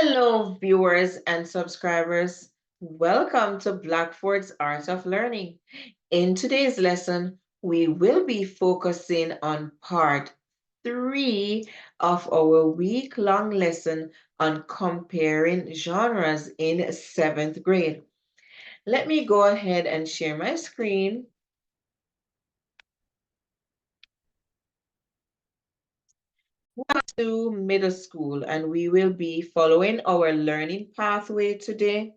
Hello, viewers and subscribers. Welcome to Blackford's Art of Learning. In today's lesson, we will be focusing on part 3 of our week-long lesson on comparing genres in 7th grade. Let me go ahead and share my screen. To middle school, and we will be following our learning pathway today.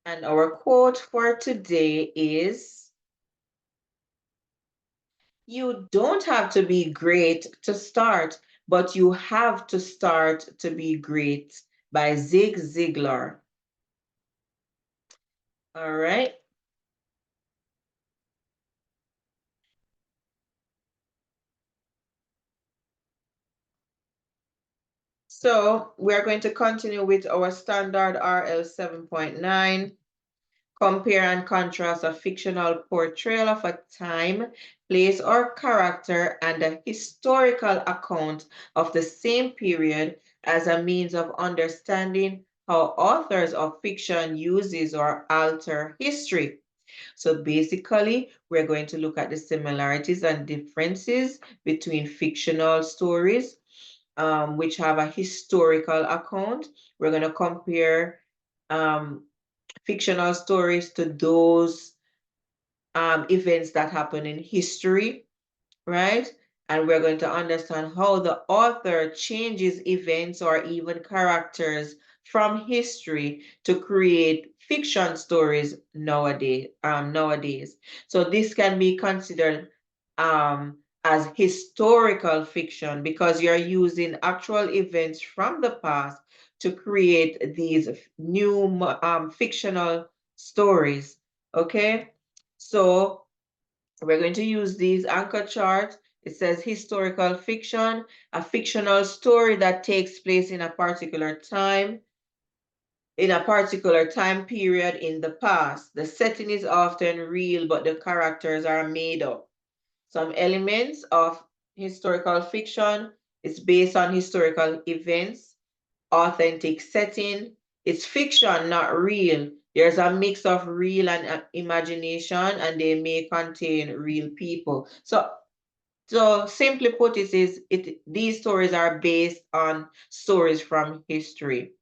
And our quote for today is, "You don't have to be great to start, but you have to start to be great," by Zig Ziglar. All right. So we're going to continue with our standard RL 7.9. Compare and contrast a fictional portrayal of a time, place, or character and a historical account of the same period as a means of understanding how authors of fiction uses or alter history. So basically, we're going to look at the similarities and differences between fictional stories, which have a historical account. We're going to compare um, fictional stories to those events that happen in history, right? And we're going to understand how the author changes events or even characters from history to create fiction stories nowadays. So this can be considered as historical fiction because you're using actual events from the past to create these new fictional stories. Okay, so we're going to use these anchor charts. It says historical fiction, a fictional story that takes place in a particular time period in the past. The setting is often real, but the characters are made up. Some elements of historical fiction is based on historical events, authentic setting. It's fiction, not real. There's a mix of real and imagination, and they may contain real people. So simply put, these stories are based on stories from history.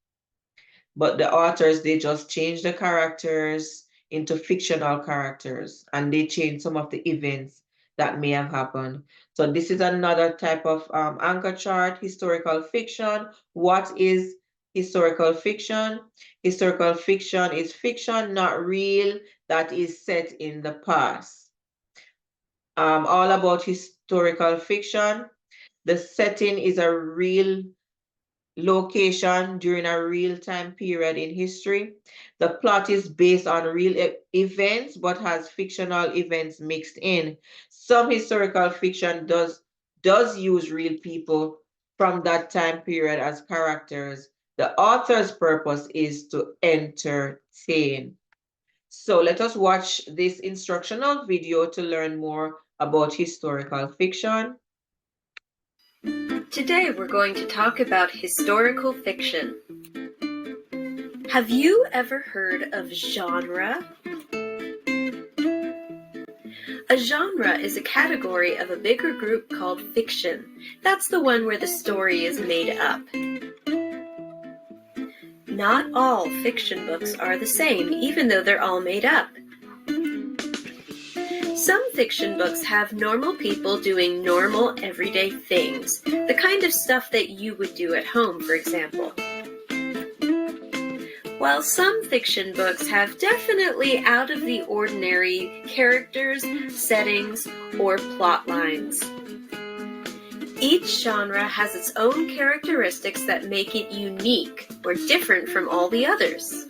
But the authors, they just change the characters into fictional characters, and they change some of the events that may have happened. So this is another type of anchor chart, historical fiction. What is historical fiction? Historical fiction is fiction, not real, that is set in the past. All about historical fiction. The setting is a real location during a real time period in history. The plot is based on real events but has fictional events mixed in. Some historical fiction does use real people from that time period as characters. The author's purpose is to entertain. So let us watch this instructional video to learn more about historical fiction. Today we're going to talk about historical fiction. Have you ever heard of genre? A genre is a category of a bigger group called fiction. That's the one where the story is made up. Not all fiction books are the same, even though they're all made up. Some fiction books have normal people doing normal, everyday things, the kind of stuff that you would do at home, for example. While some fiction books have definitely out-of-the-ordinary characters, settings, or plot lines. Each genre has its own characteristics that make it unique or different from all the others.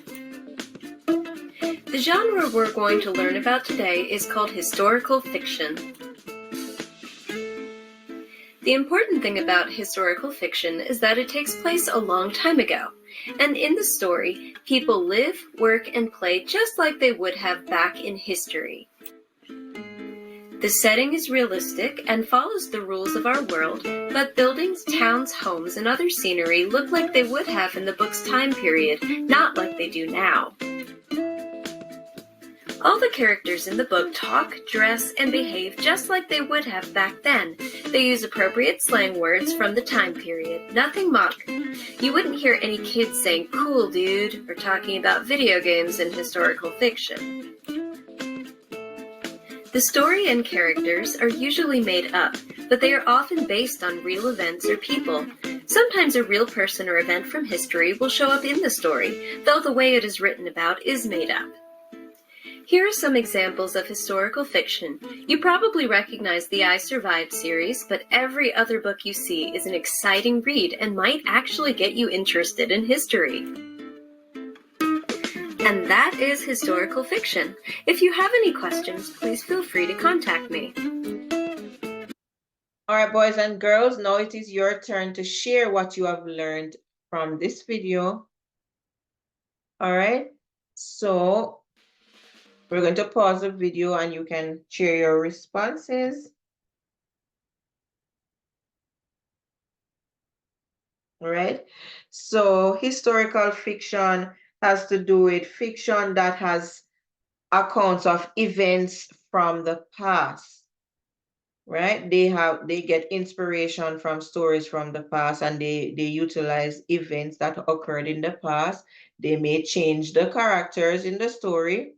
The genre we're going to learn about today is called historical fiction. The important thing about historical fiction is that it takes place a long time ago, and in the story, people live, work, and play just like they would have back in history. The setting is realistic and follows the rules of our world, but buildings, towns, homes, and other scenery look like they would have in the book's time period, not like they do now. All the characters in the book talk, dress, and behave just like they would have back then. They use appropriate slang words from the time period, nothing modern. You wouldn't hear any kids saying, "Cool, dude," or talking about video games in historical fiction. The story and characters are usually made up, but they are often based on real events or people. Sometimes a real person or event from history will show up in the story, though the way it is written about is made up. Here are some examples of historical fiction. You probably recognize the I Survived series, but every other book you see is an exciting read and might actually get you interested in history. And that is historical fiction. If you have any questions, please feel free to contact me. All right, boys and girls, now it is your turn to share what you have learned from this video. All right, so we're going to pause the video and you can share your responses. All right, so historical fiction has to do with fiction that has accounts of events from the past, right? They get inspiration from stories from the past, and they utilize events that occurred in the past. They may change the characters in the story,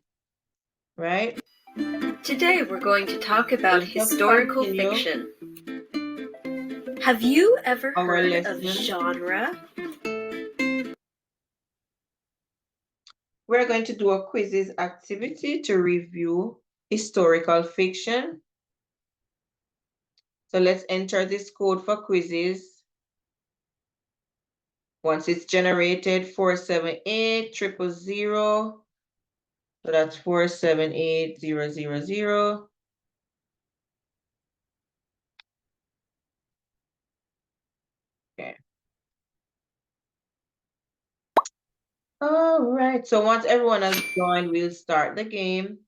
right? Today we're going to talk about Let's historical continue fiction. Have you ever our heard of lesson. genre? We're going to do a quizzes activity to review historical fiction. So let's enter this code for quizzes. Once it's generated, 478-000. So that's 478-000. Okay. All right. So once everyone has joined, we'll start the game.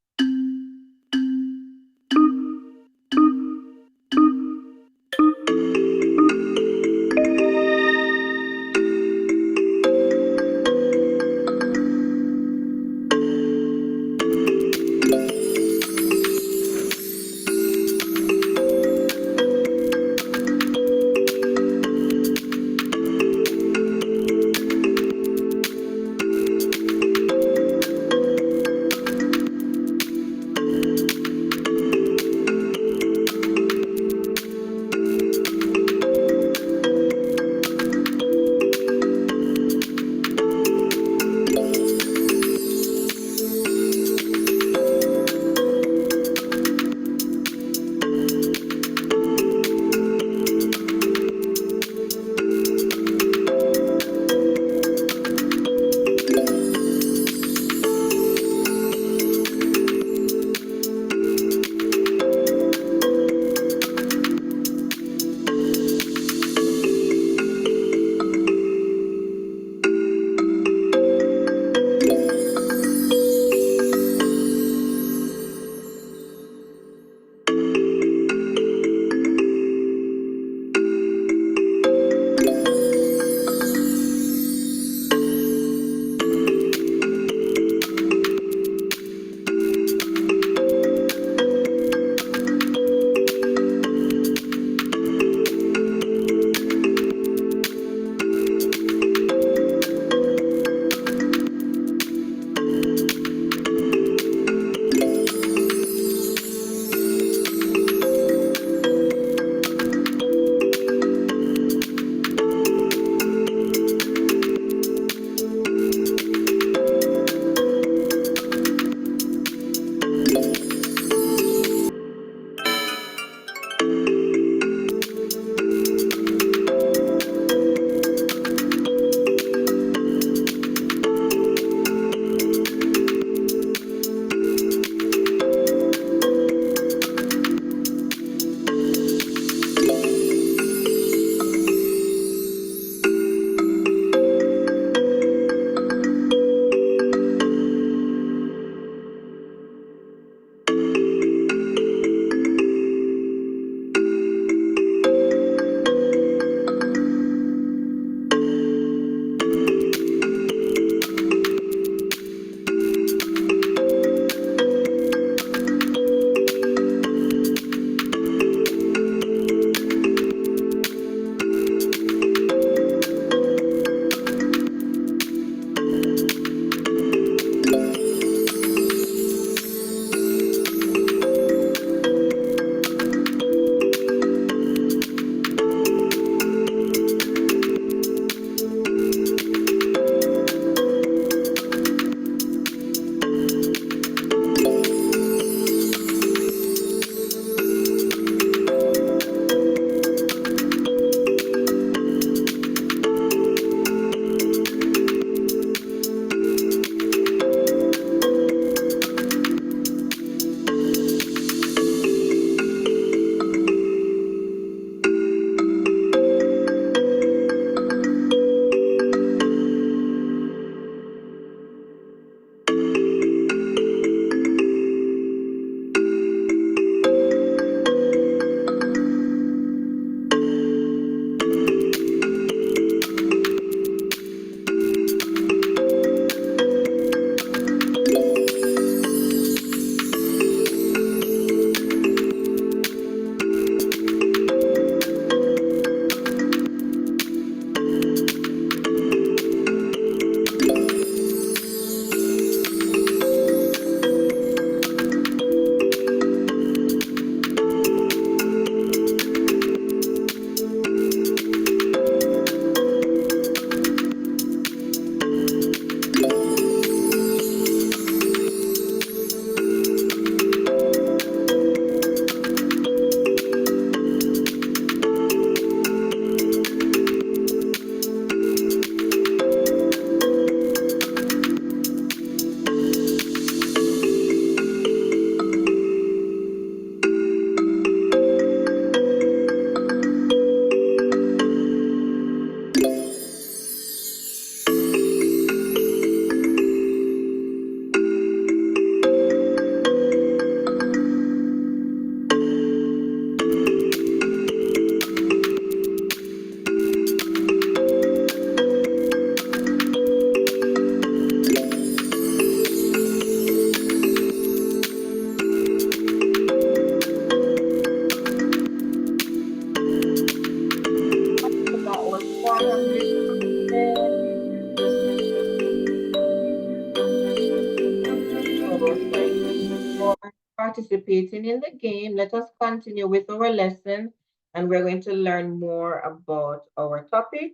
participating in the game. Let us continue with our lesson, and we're going to learn more about our topic.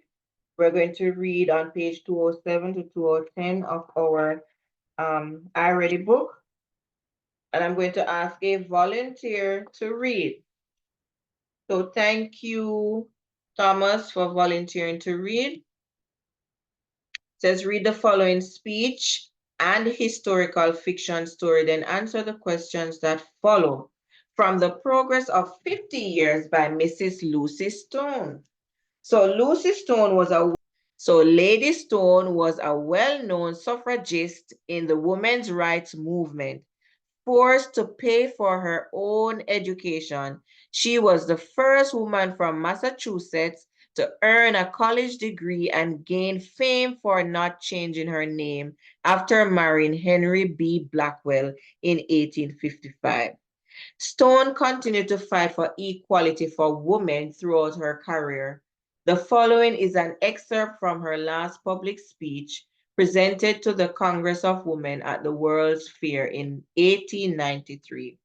We're going to read on page 207 to 210 of our IReady book, and I'm going to ask a volunteer to read. So thank you, Thomas, for volunteering to read. It says, read the following speech and historical fiction story, then answer the questions that follow from The Progress of 50 Years by Mrs. Lucy Stone. So Lady Stone was a well-known suffragist in the women's rights movement. Forced to pay for her own education, she was the first woman from Massachusetts to earn a college degree and gain fame for not changing her name after marrying Henry B. Blackwell in 1855. Stone continued to fight for equality for women throughout her career. The following is an excerpt from her last public speech presented to the Congress of Women at the World's Fair in 1893.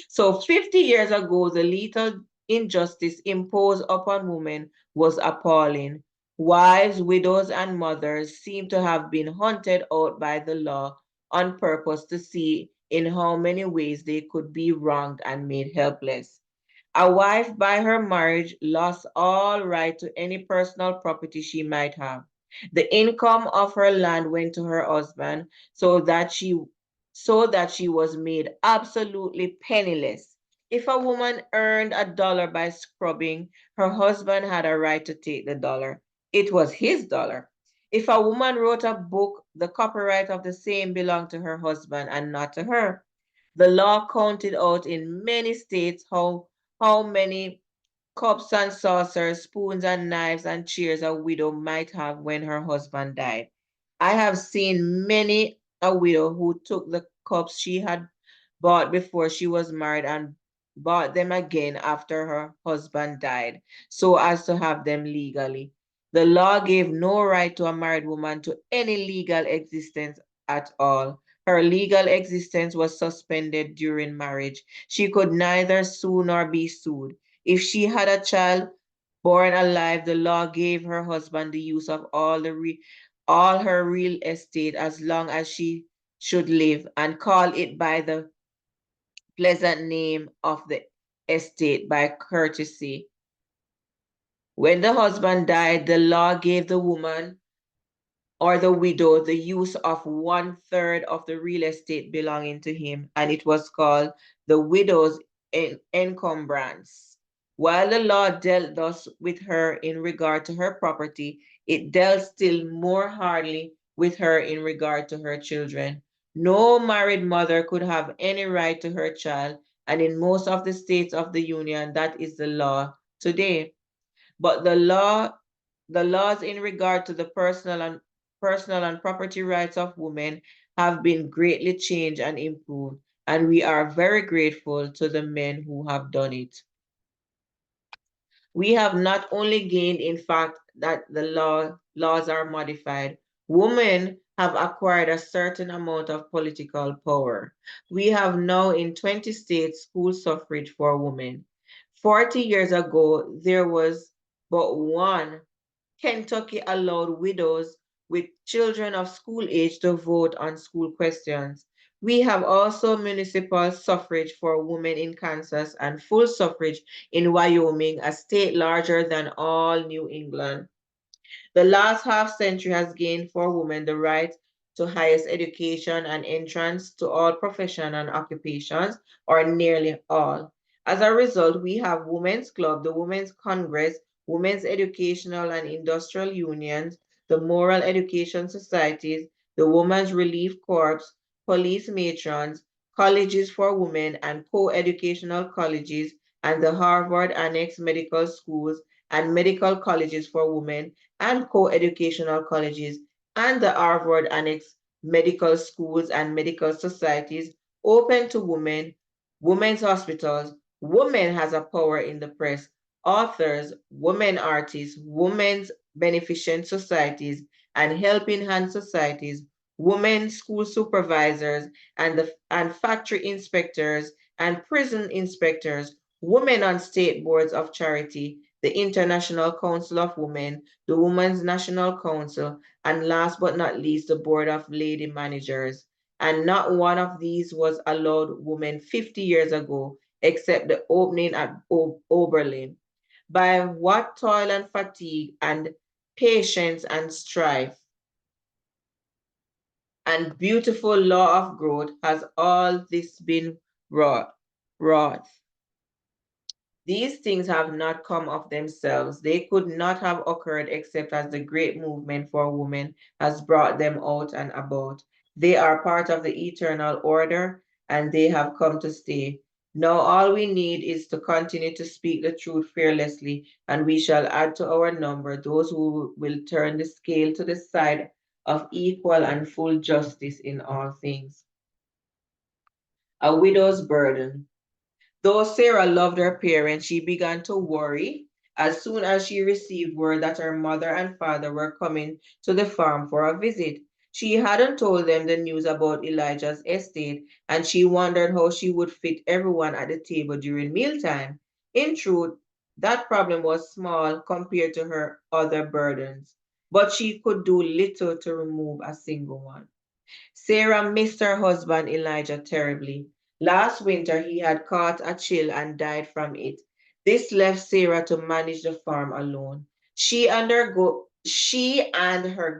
So 50 years ago, the lethal injustice imposed upon women was appalling. Wives, widows, and mothers seem to have been hunted out by the law on purpose to see in how many ways they could be wronged and made helpless. A wife by her marriage lost all right to any personal property she might have. The income of her land went to her husband so that she was made absolutely penniless. If a woman earned $1 by scrubbing, her husband had a right to take the dollar. It was his dollar. If a woman wrote a book, the copyright of the same belonged to her husband and not to her. The law counted out in many states how many cups and saucers, spoons and knives and chairs a widow might have when her husband died. I have seen many a widow who took the cups she had bought before she was married and bought them again after her husband died, so as to have them legally. The law gave no right to a married woman to any legal existence at all. Her legal existence was suspended during marriage. She could neither sue nor be sued. If she had a child born alive, the law gave her husband the use of all her real estate as long as she should live, and call it by the pleasant name of the estate by courtesy. When the husband died, the law gave the woman or the widow the use of 1/3 of the real estate belonging to him, and it was called the widow's encumbrance. While the law dealt thus with her in regard to her property, it dealt still more hardly with her in regard to her children. No married mother could have any right to her child, and in most of the states of the Union, that is the law today. But the laws in regard to the personal and property rights of women have been greatly changed and improved, and we are very grateful to the men who have done it. We have not only gained in fact that the laws are modified, women have acquired a certain amount of political power. We have now in 20 states school suffrage for women. 40 years ago, there was but one. Kentucky allowed widows with children of school age to vote on school questions. We have also municipal suffrage for women in Kansas and full suffrage in Wyoming, a state larger than all New England. The last half century has gained for women the right to highest education and entrance to all professions and occupations, or nearly all. As a result, we have Women's Club, the Women's Congress, Women's Educational and Industrial Unions, the Moral Education Societies, the Women's Relief Corps, police matrons, colleges for women and co-educational colleges, and the Harvard Annex Medical Schools and medical colleges for women and co-educational colleges, and the Harvard Annex Medical Schools and Medical Societies open to women, women's hospitals, women has a power in the press, authors, women artists, women's beneficent societies, and helping hand societies, women school supervisors, and factory inspectors, and prison inspectors, women on state boards of charity, the International Council of Women, the Women's National Council, and last but not least, the Board of Lady Managers. And not one of these was allowed women 50 years ago, except the opening at Oberlin. By what toil and fatigue and patience and strife and beautiful law of growth has all this been wrought. These things have not come of themselves. They could not have occurred except as the great movement for women has brought them out and about. They are part of the eternal order and they have come to stay. Now all we need is to continue to speak the truth fearlessly, and we shall add to our number those who will turn the scale to the side of equal and full justice in all things. A widow's burden. Though Sarah loved her parents, she began to worry as soon as she received word that her mother and father were coming to the farm for a visit. She hadn't told them the news about Elijah's estate, and she wondered how she would fit everyone at the table during mealtime. In truth, that problem was small compared to her other burdens, but she could do little to remove a single one. Sarah missed her husband Elijah terribly. Last winter he had caught a chill and died from it. This left Sarah to manage the farm alone. She and her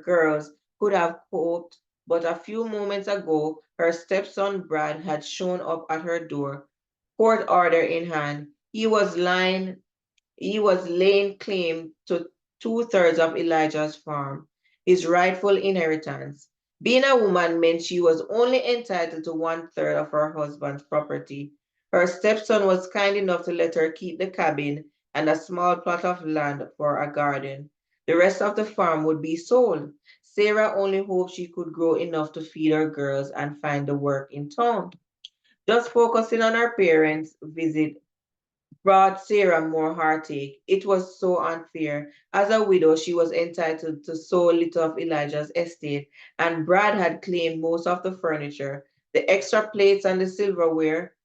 girls could have coped, but a few moments ago her stepson Brad had shown up at her door, court order in hand. He was laying claim to two-thirds of Elijah's farm, his rightful inheritance. Being a woman meant she was only entitled to one-third of her husband's property. Her stepson was kind enough to let her keep the cabin and a small plot of land for a garden. The rest of the farm would be sold. Sarah only hoped she could grow enough to feed her girls and find the work in town. Just focusing on her parents' visit brought Sarah more heartache. It was so unfair. As a widow, she was entitled to so little of Elijah's estate, and Brad had claimed most of the furniture. The extra plates and the silverware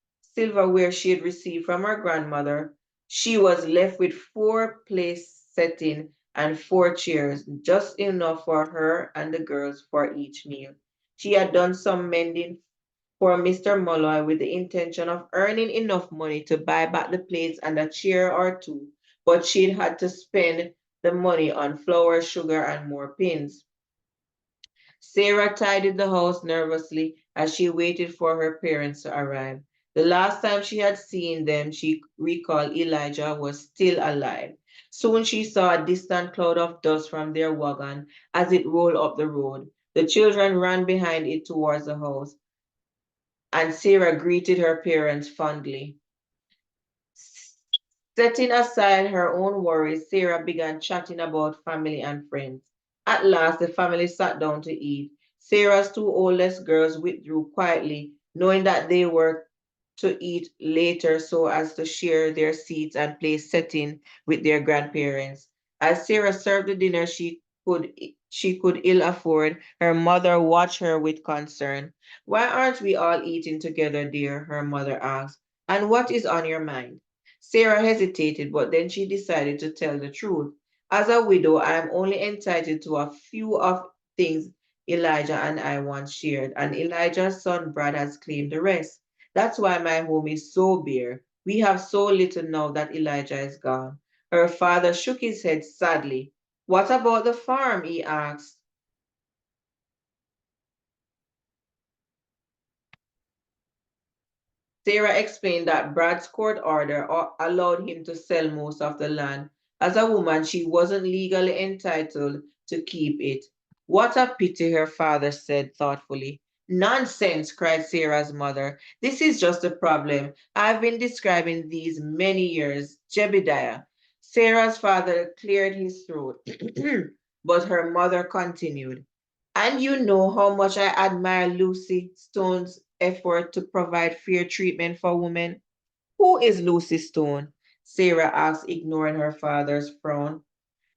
she had received from her grandmother. She was left with four place setting and four chairs, just enough for her and the girls for each meal. She had done some mending for Mr. Molloy with the intention of earning enough money to buy back the plates and a chair or two, but she'd had to spend the money on flour, sugar, and more pins. Sarah tidied the house nervously as she waited for her parents to arrive. The last time she had seen them, she recalled Elijah was still alive. Soon she saw a distant cloud of dust from their wagon as it rolled up the road. The children ran behind it towards the house, and Sarah greeted her parents fondly. Setting aside her own worries, Sarah began chatting about family and friends. At last, the family sat down to eat. Sarah's two oldest girls withdrew quietly, knowing that they were to eat later so as to share their seats and place setting with their grandparents. As Sarah served the dinner she could ill afford, her mother watched her with concern. Why aren't we all eating together, dear? Her mother asked. And what is on your mind? Sarah hesitated, but then she decided to tell the truth. As a widow, I am only entitled to a few of things Elijah and I once shared, and Elijah's son Brad has claimed the rest. That's why my home is so bare. We have so little now that Elijah is gone. Her father shook his head sadly. What about the farm? He asked. Sarah explained that Brad's court order allowed him to sell most of the land. As a woman, she wasn't legally entitled to keep it. What a pity, her father said thoughtfully. Nonsense, cried Sarah's mother. This is just a problem. I've been describing these many years. Jebediah. Sarah's father cleared his throat, but her mother continued. And you know how much I admire Lucy Stone's effort to provide fair treatment for women. Who is Lucy Stone? Sarah asked, ignoring her father's frown.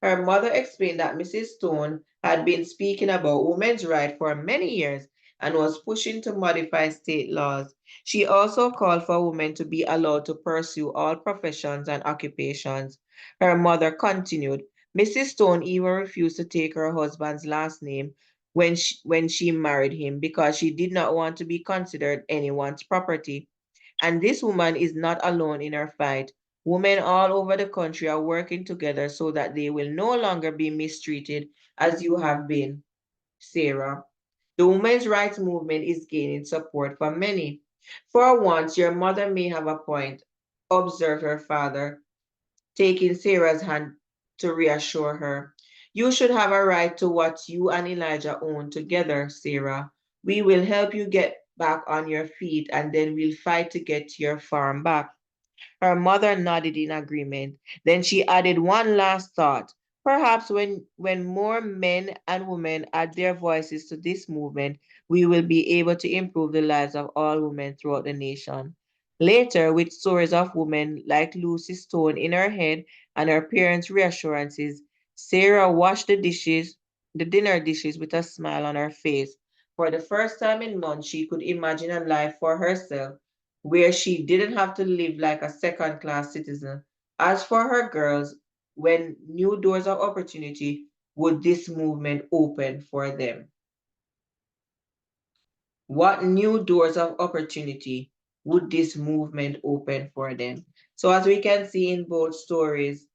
Her mother explained that Mrs. Stone had been speaking about women's rights for many years, and was pushing to modify state laws. She also called for women to be allowed to pursue all professions and occupations. Her mother continued. Mrs. Stone even refused to take her husband's last name when she married him because she did not want to be considered anyone's property. And this woman is not alone in her fight. Women all over the country are working together so that they will no longer be mistreated as you have been, Sarah. The women's rights movement is gaining support from many. For once, your mother may have a point, observed her father, taking Sarah's hand to reassure her. You should have a right to what you and Elijah own together, Sarah. We will help you get back on your feet and then we'll fight to get your farm back. Her mother nodded in agreement. Then she added one last thought. Perhaps when more men and women add their voices to this movement, we will be able to improve the lives of all women throughout the nation. Later, with stories of women like Lucy Stone in her head and her parents' reassurances, Sarah washed the dinner dishes with a smile on her face. For the first time in months, she could imagine a life for herself where she didn't have to live like a second class citizen. As for her girls, when new doors of opportunity would this movement open for them? What new doors of opportunity would this movement open for them? So, as we can see in both stories,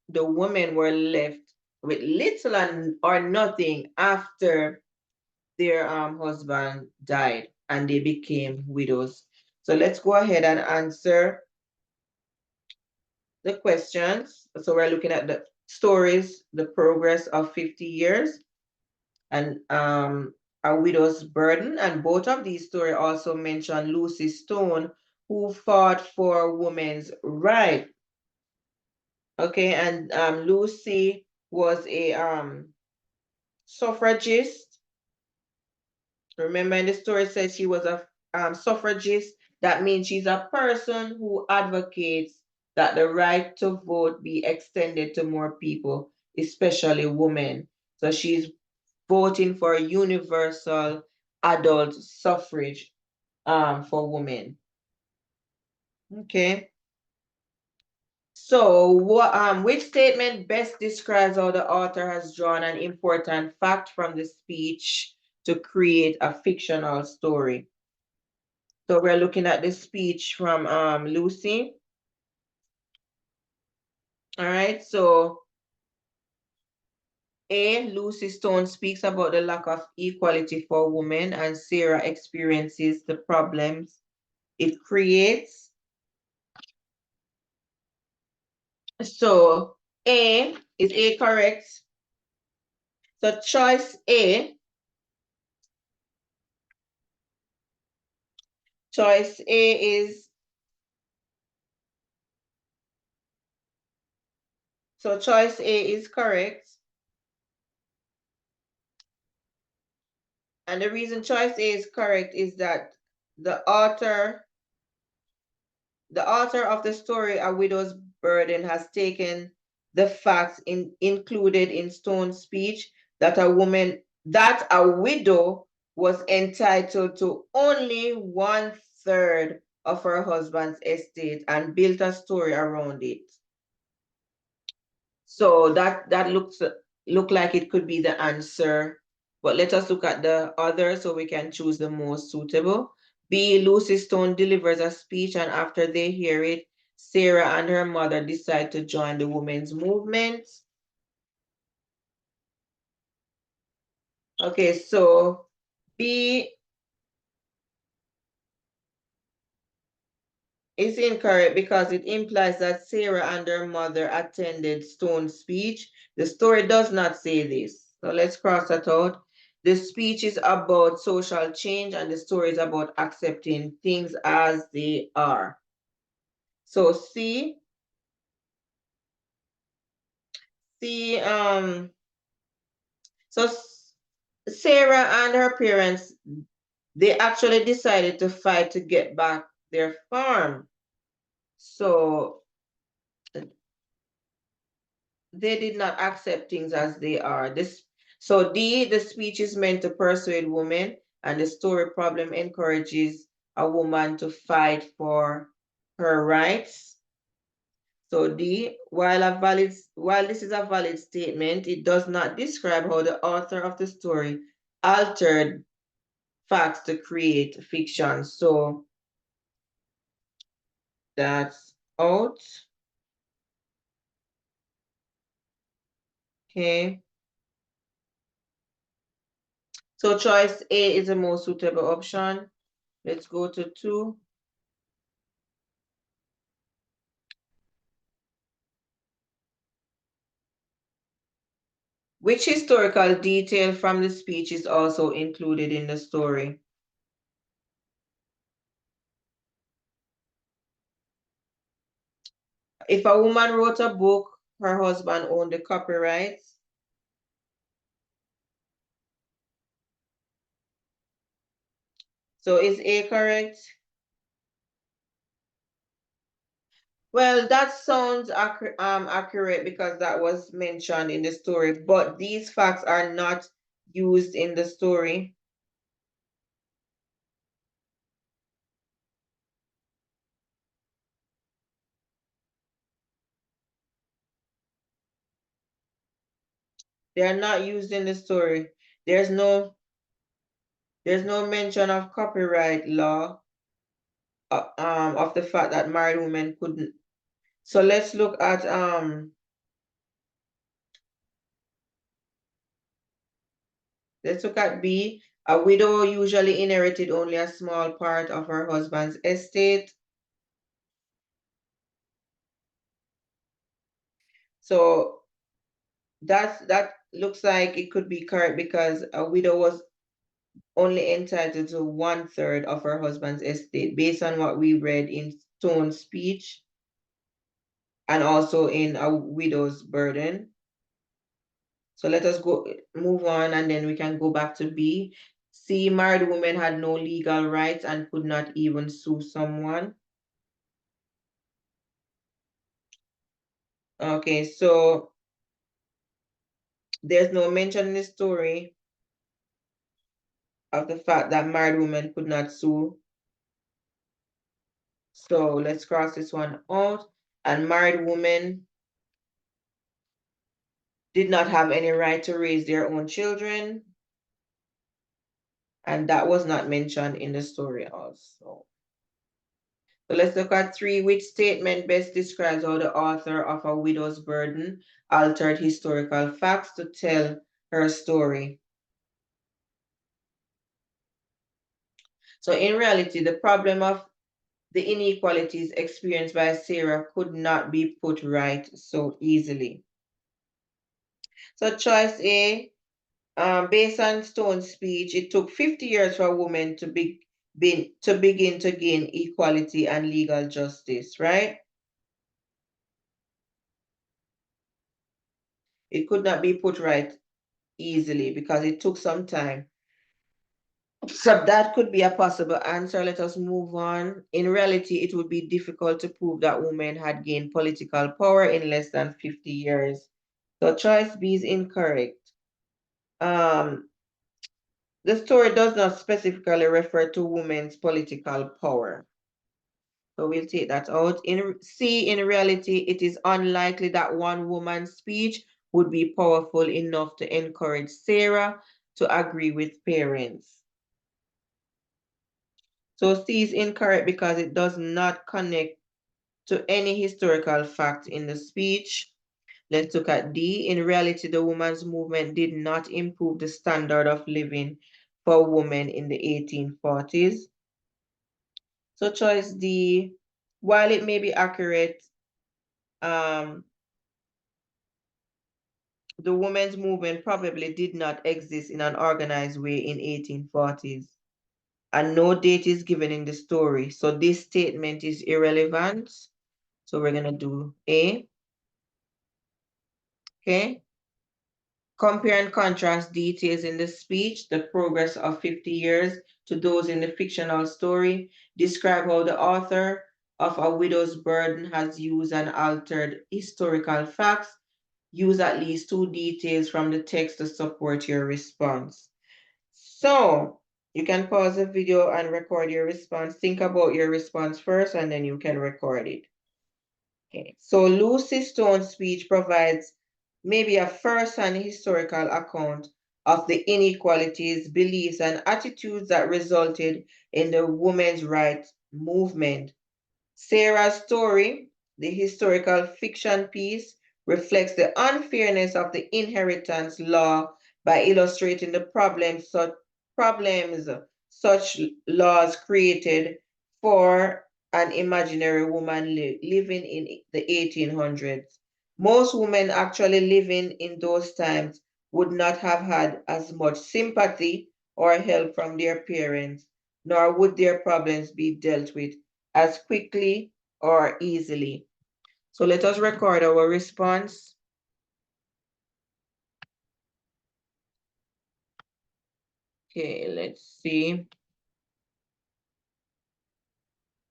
the women were left with little or nothing after their husband died and they became widows. So, let's go ahead and answer the questions. So we're looking at the stories, the progress of 50 years, and A Widow's Burden. And both of these stories also mention Lucy Stone, who fought for women's right. Okay, and Lucy was a suffragist. Remember in the story it says she was a suffragist. That means she's a person who advocates that the right to vote be extended to more people, especially women. So she's voting for universal adult suffrage for women. Okay. So which statement best describes how the author has drawn an important fact from the speech to create a fictional story? So we're looking at the speech from Lucy. All right, so A, Lucy Stone speaks about the lack of equality for women, and Sarah experiences the problems it creates. So is A correct? So choice A is, so choice A is correct. And the reason choice A is correct is that the author the author of the story A Widow's Burden has taken the facts included in Stone's speech that a widow was entitled to only 1/3 of her husband's estate and built a story around it. So that look like it could be the answer. But let us look at the other so we can choose the most suitable. B, Lucy Stone delivers a speech, and after they hear it, Sarah and her mother decide to join the women's movement. Okay, so B is incorrect because it implies that Sarah and her mother attended Stone's speech. The story does not say this. So let's cross that out. The speech is about social change and the story is about accepting things as they are. So C, so Sarah and her parents, they actually decided to fight to get back their farm. So they did not accept things as they are. So D, the speech is meant to persuade women and the story problem encourages a woman to fight for her rights. So D, while this is a valid statement, it does not describe how the author of the story altered facts to create fiction. So that's out. Okay. So choice A is the most suitable option. Let's go to 2. Which historical detail from the speech is also included in the story? If a woman wrote a book, her husband owned the copyrights. So is A correct? Well, that sounds accurate because that was mentioned in the story, but these facts are not used in the story. They are not used in the story. There's no mention of copyright law of the fact that married women couldn't. So let's look at B. A widow usually inherited only a small part of her husband's estate. So that looks like it could be correct because a widow was only entitled to 1/3 of her husband's estate based on what we read in Stone's speech and also in A Widow's Burden. So let us move on and then we can go back to B. C, married women had no legal rights and could not even sue someone. Okay, so there's no mention in the story of the fact that married women could not sue. So let's cross this one out. And married women did not have any right to raise their own children. And that was not mentioned in the story also. So let's look at 3. Which statement best describes how the author of A Widow's Burden altered historical facts to tell her story? So in reality, the problem of the inequalities experienced by Sarah could not be put right so easily. So choice A, based on Stone's speech, it took 50 years for a woman to begin to gain equality and legal justice, right? It could not be put right easily because it took some time. So that could be a possible answer. Let us move on. In reality, it would be difficult to prove that women had gained political power in less than 50 years. So choice B is incorrect. Um, the story does not specifically refer to women's political power. So we'll take that out. In reality, it is unlikely that one woman's speech would be powerful enough to encourage Sarah to agree with parents. So C is incorrect because it does not connect to any historical fact in the speech. Let's look at D. In reality, the women's movement did not improve the standard of living for women in the 1840s. So choice D, while it may be accurate, the women's movement probably did not exist in an organized way in 1840s. And no date is given in the story. So this statement is irrelevant. So we're gonna do A, okay? Compare and contrast details in the speech, the progress of 50 years to those in the fictional story. Describe how the author of A Widow's Burden has used and altered historical facts. Use at least 2 details from the text to support your response. So You can pause the video and record your response. Think about your response first and then you can record it. Okay. So Lucy Stone's speech provides maybe a first-hand historical account of the inequalities, beliefs, and attitudes that resulted in the women's rights movement. Sarah's story, the historical fiction piece, reflects the unfairness of the inheritance law by illustrating the problems such laws created for an imaginary woman living in the 1800s. Most women actually living in those times would not have had as much sympathy or help from their parents, nor would their problems be dealt with as quickly or easily. So let us record our response. Okay, let's see.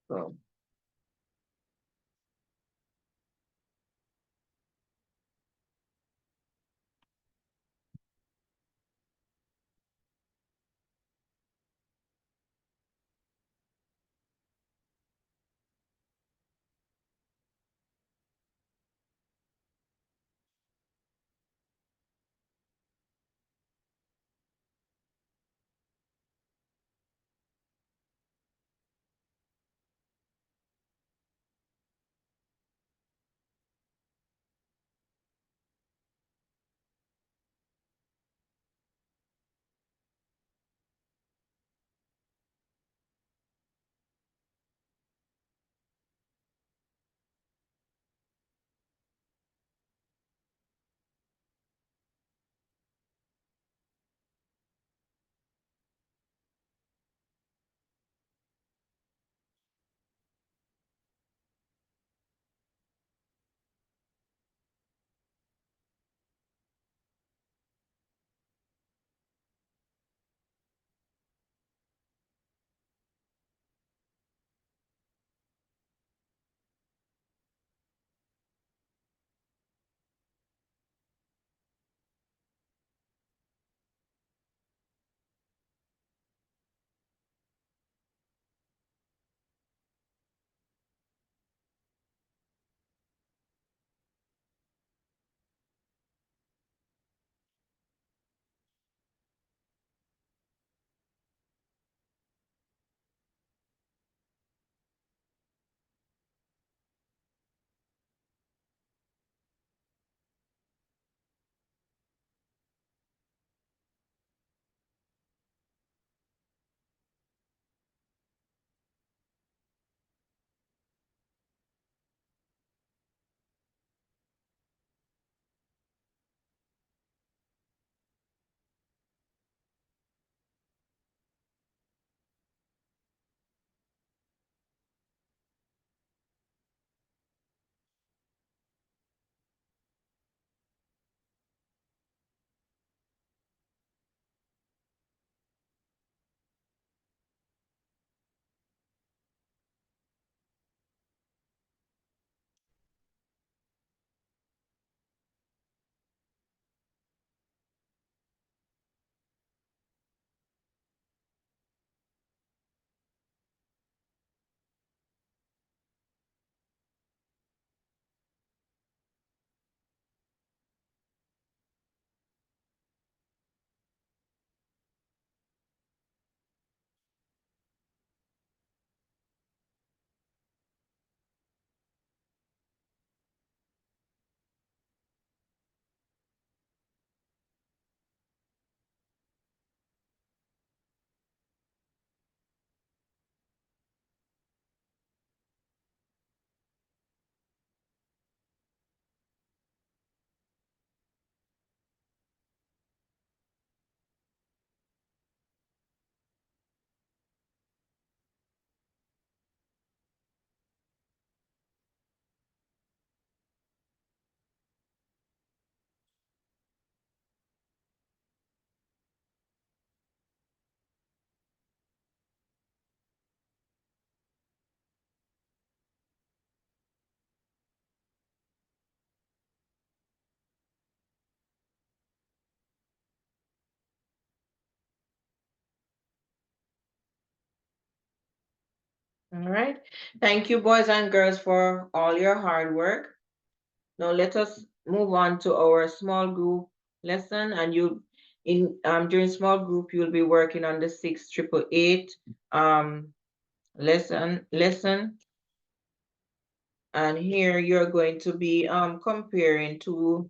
So, All right. Thank you, boys and girls, for all your hard work. Now let us move on to our small group lesson, and you in during small group you'll be working on the 6 888 lesson, and here you're going to be comparing two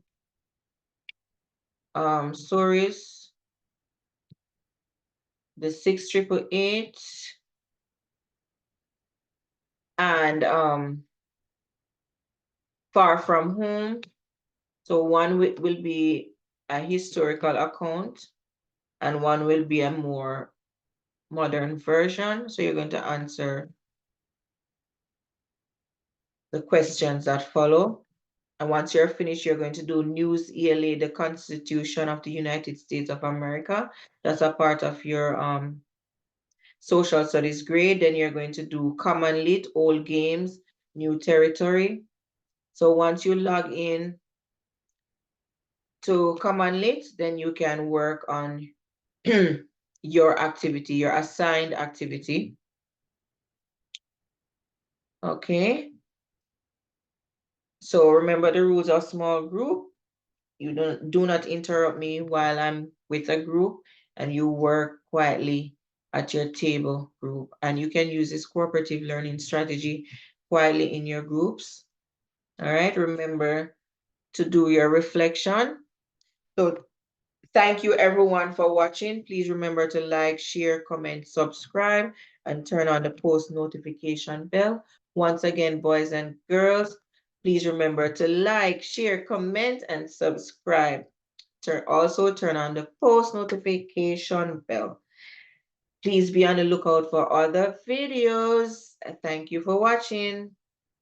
stories, the 6 888 and Far From Home. So one will be a historical account, and one will be a more modern version. So you're going to answer the questions that follow. And once you're finished, you're going to do News ELA, the Constitution of the United States of America. That's a part of your social studies grade. Then you're going to do Common Lit, Old Games, New Territory. So once you log in to Common Lit, then you can work on your activity, your assigned activity. Okay. So remember the rules of small group. You do not interrupt me while I'm with a group, and you work quietly at your table group. And you can use this cooperative learning strategy quietly in your groups. All right. Remember to do your reflection. So thank you everyone for watching. Please remember to like, share, comment, subscribe, and turn on the post notification bell. Once again, boys and girls, please remember to like, share, comment, and subscribe. Also turn on the post notification bell. Please be on the lookout for other videos. Thank you for watching.